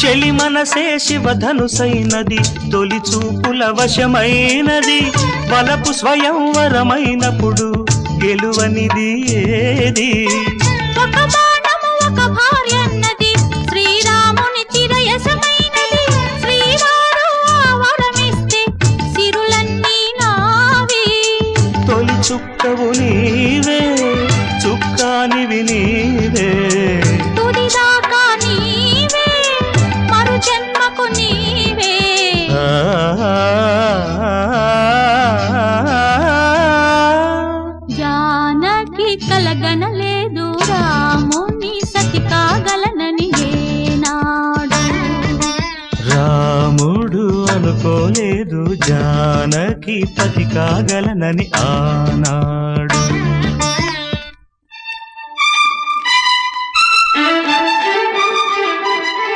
చెలి మనసే శివధనుసైనది తొలి చూపుల వశమైనది వలపు స్వయంవరమైనప్పుడు గెలువనిది ఏది ఒక బాణము ఒక భార్యన్నది శ్రీరాముని చిరయసమైనది శ్రీవారు వరమిస్తే సిరులన్నీ నావి తొలి చుక్కవు నీవే చుక్కానివి నీవే తుదిదాకా నీవే మరు జన్మకు నీవే జానకి కలగనలేదు రాముని సతి కాగలనని ఏనాడు రాముడు అనుకోలేదు జానకి పతి కాగలనని ఆనాడు